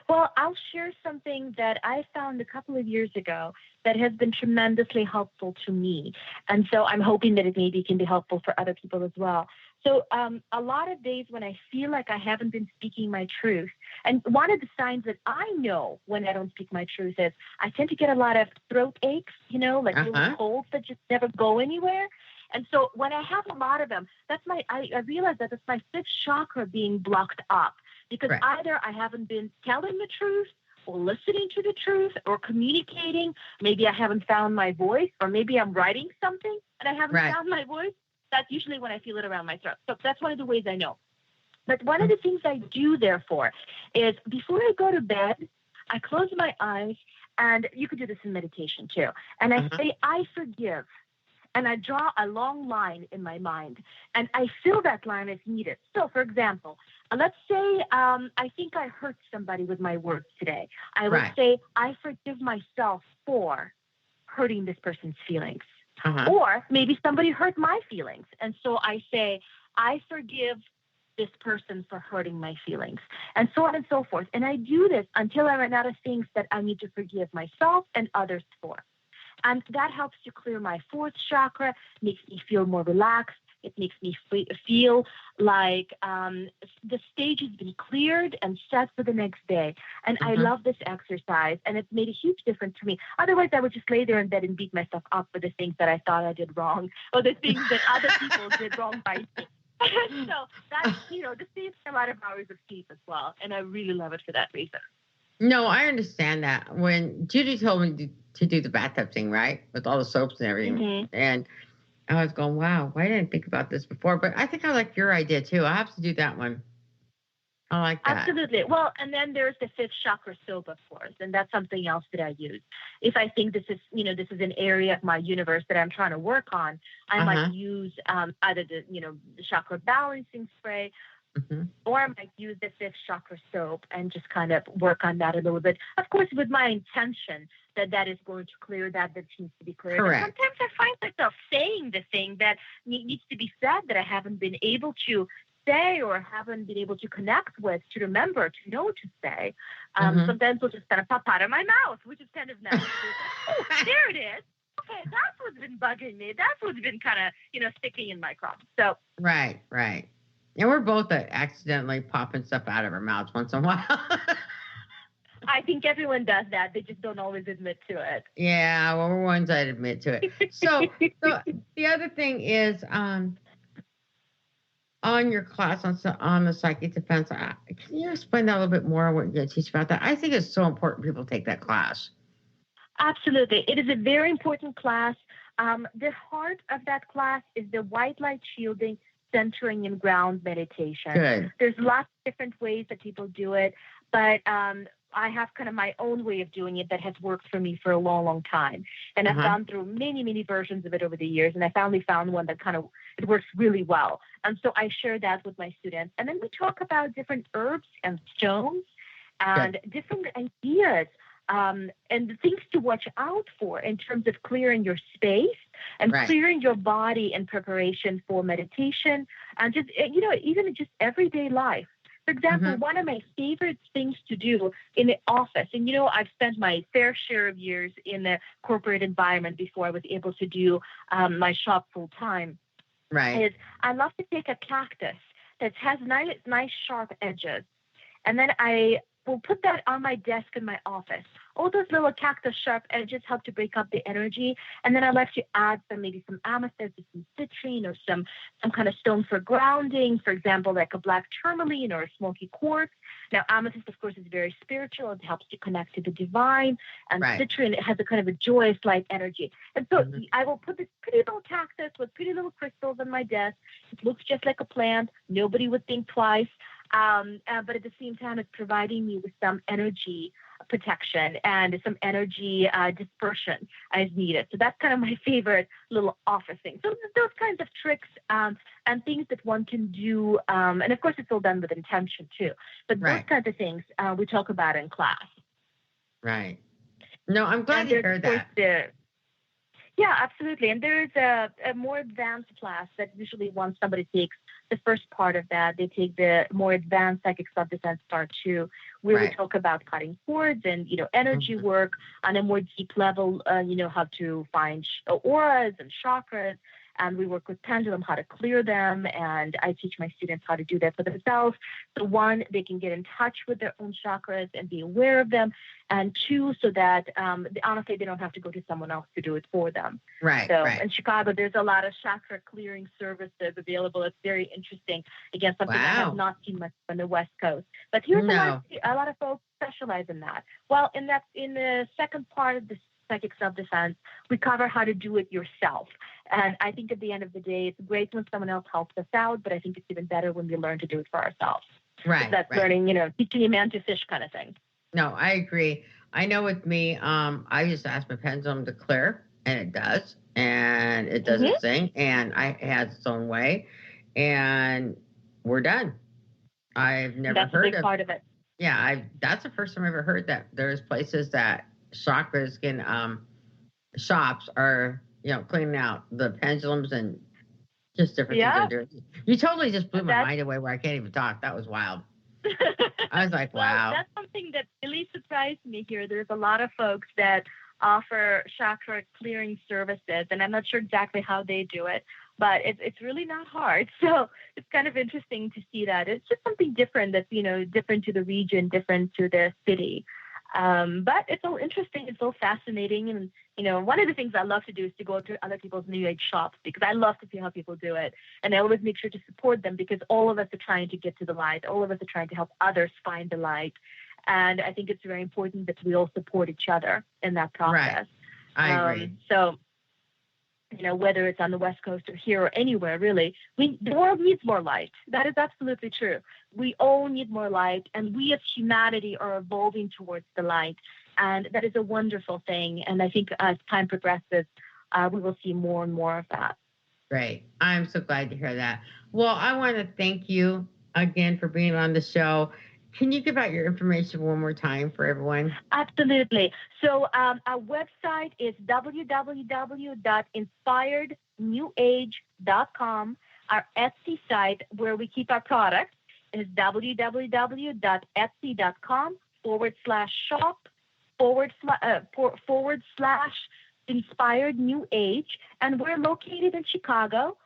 Well, I'll share something that I found a couple of years ago that has been tremendously helpful to me. And so I'm hoping that it maybe can be helpful for other people as well. So a lot of days when I feel like I haven't been speaking my truth, and one of the signs that I know when I don't speak my truth is I tend to get a lot of throat aches, like little colds that just never go anywhere. And so when I have a lot of them, I realize that it's my fifth chakra being blocked up. Because either I haven't been telling the truth or listening to the truth or communicating. Maybe I haven't found my voice, or maybe I'm writing something and I haven't found my voice. That's usually when I feel it around my throat. So that's one of the ways I know. But one of the things I do, therefore, is before I go to bed, I close my eyes, and you could do this in meditation too. And I say, I forgive. And I draw a long line in my mind, and I fill that line as needed. So, for example, let's say I think I hurt somebody with my words today. I would say, I forgive myself for hurting this person's feelings. Or maybe somebody hurt my feelings. And so I say, I forgive this person for hurting my feelings, and so on and so forth. And I do this until I run out of things that I need to forgive myself and others for. And that helps to clear my fourth chakra, makes me feel more relaxed. It makes me feel like the stage has been cleared and set for the next day. And I love this exercise, and it's made a huge difference for me. Otherwise, I would just lay there in bed and beat myself up for the things that I thought I did wrong, or the things that other people did wrong by me. So that's, this saves a lot of hours of sleep as well. And I really love it for that reason. No, I understand that. When Judy told me to do the bathtub thing, right, with all the soaps and everything, and I was going, wow, why didn't I think about this before? But I think I like your idea too. I have to do that one. I like that. Absolutely. Well, and then there's the fifth chakra soap, of course, and that's something else that I use. If I think this is an area of my universe that I'm trying to work on, I might use either the chakra balancing spray, or I might use the fifth chakra soap and just kind of work on that a little bit. Of course, with my intention that is going to clear that needs to be cleared. Correct. Sometimes I find myself saying the thing that needs to be said that I haven't been able to say or haven't been able to connect with, to remember, to know to say. Sometimes it'll just kind of pop out of my mouth, which is kind of nice. Oh, there it is. Okay, that's what's been bugging me. That's what's been kind of, sticking in my crop. So Right. And we're both accidentally popping stuff out of our mouths once in a while. I think everyone does that. They just don't always admit to it. Yeah, well, we're ones that admit to it. So the other thing is, on your class on the psychic defense, can you explain that a little bit more? What you teach about that? I think it's so important people take that class. Absolutely, it is a very important class. The heart of that class is the white light shielding, centering, and ground meditation. Good. There's lots of different ways that people do it, but I have kind of my own way of doing it that has worked for me for a long, long time. And I've gone through many, many versions of it over the years, and I finally found one that it works really well. And so I share that with my students. And then we talk about different herbs and stones and different ideas and the things to watch out for in terms of clearing your space and clearing your body in preparation for meditation and just, even just everyday life. For example, one of my favorite things to do in the office, and I've spent my fair share of years in the corporate environment before I was able to do my shop full time. Is I love to take a cactus that has nice sharp edges, and then I will put that on my desk in my office. All those little cactus sharp edges help to break up the energy. And then I like to add maybe some amethyst or some citrine or some kind of stone for grounding, for example, like a black tourmaline or a smoky quartz. Now, amethyst, of course, is very spiritual. It helps to connect to the divine. And citrine, it has a kind of a joyous, light energy. And so I will put this pretty little cactus with pretty little crystals on my desk. It looks just like a plant. Nobody would think twice. But at the same time, it's providing me with some energy protection and some energy dispersion as needed. So that's kind of my favorite little office thing. So those kinds of tricks and things that one can do. And of course, it's all done with intention too. But those kinds of things we talk about in class. Right. No, I'm glad you heard that. Yeah, absolutely. And there's a more advanced class that usually once somebody takes the first part of that, they take the more advanced psychic self-defense part 2, where we talk about cutting cords and, energy work on a more deep level, how to find auras and chakras. And we work with pendulum, how to clear them. And I teach my students how to do that for themselves. So 1, they can get in touch with their own chakras and be aware of them. And 2, so that honestly, they don't have to go to someone else to do it for them. So in Chicago, there's a lot of chakra clearing services available. It's very interesting. Again, something I have not seen much on the West Coast. But here's a lot of folks specialize in that. Well, in the second part of this psychic self-defense. We cover how to do it yourself. And I think at the end of the day, it's great when someone else helps us out, but I think it's even better when we learn to do it for ourselves. Right. That's learning, teaching a man to fish kind of thing. No, I agree. I know with me, I just ask my pendulum to clear, and it does. And it does its thing, and it has its own way. And we're done. I've never heard of... That's a big part of it. Yeah, that's the first time I ever heard that there's places that chakras can, shops are, cleaning out the pendulums and just different things they're doing. You totally just blew my mind away where I can't even talk. That was wild. I was like, wow. Well, that's something that really surprised me here. There's a lot of folks that offer chakra clearing services, and I'm not sure exactly how they do it, but it's really not hard. So it's kind of interesting to see that. It's just something different that's, different to the region, different to the city. But it's all interesting. It's all fascinating. And, one of the things I love to do is to go to other people's New Age shops because I love to see how people do it. And I always make sure to support them because all of us are trying to get to the light. All of us are trying to help others find the light. And I think it's very important that we all support each other in that process. Right. I agree. So, whether it's on the West Coast or here or anywhere, really, the world needs more light. That is absolutely true. We all need more light, and we as humanity are evolving towards the light. And that is a wonderful thing. And I think as time progresses, we will see more and more of that. Great. I'm so glad to hear that. Well, I want to thank you again for being on the show. Can you give out your information one more time for everyone? Absolutely. So our website is www.inspirednewage.com. Our Etsy site where we keep our products is www.etsy.com/shop/inspired new age. And we're located in Chicago,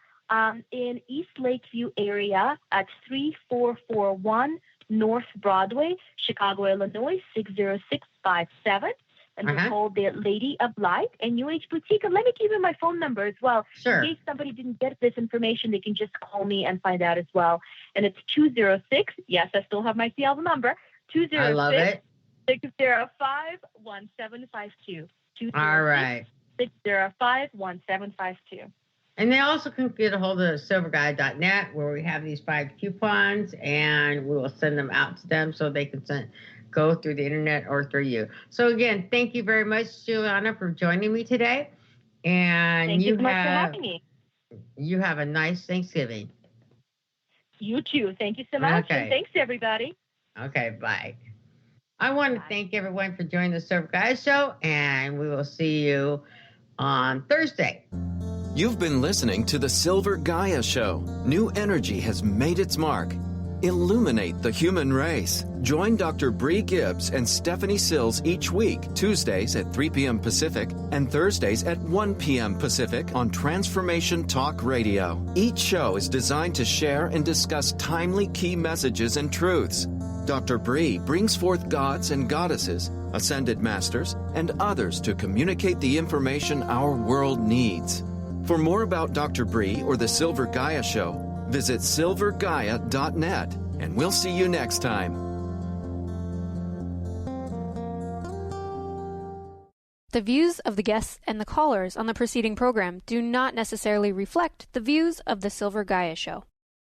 in East Lakeview area at 3441 North Broadway, Chicago, Illinois, 60657. And we're called the Lady of Light and New Age Boutique. And let me give you my phone number as well. Sure. In case somebody didn't get this information, they can just call me and find out as well. And it's 206. Yes, I still have my CL number. 206. I love it. 605-1752. All right. 605-1752. And they also can get a hold of silvergaia.net where we have these 5 coupons, and we will send them out to them so they can go through the internet or through you. So again, thank you very much, Julianna, for joining me today. And thank you so much for having me. You have a nice Thanksgiving. You too. Thank you so much. Okay. And thanks, everybody. Okay, bye. I want to thank everyone for joining the Silver Gaia Show, and we will see you on Thursday. You've been listening to The Silver Gaia Show. New energy has made its mark. Illuminate the human race. Join Dr. Bree Gibbs and Stephanie Sills each week, Tuesdays at 3 p.m. Pacific and Thursdays at 1 p.m. Pacific on Transformation Talk Radio. Each show is designed to share and discuss timely key messages and truths. Dr. Bree brings forth gods and goddesses, ascended masters, and others to communicate the information our world needs. For more about Dr. Bree or The Silver Gaia Show, visit silvergaia.net, and we'll see you next time. The views of the guests and the callers on the preceding program do not necessarily reflect the views of The Silver Gaia Show.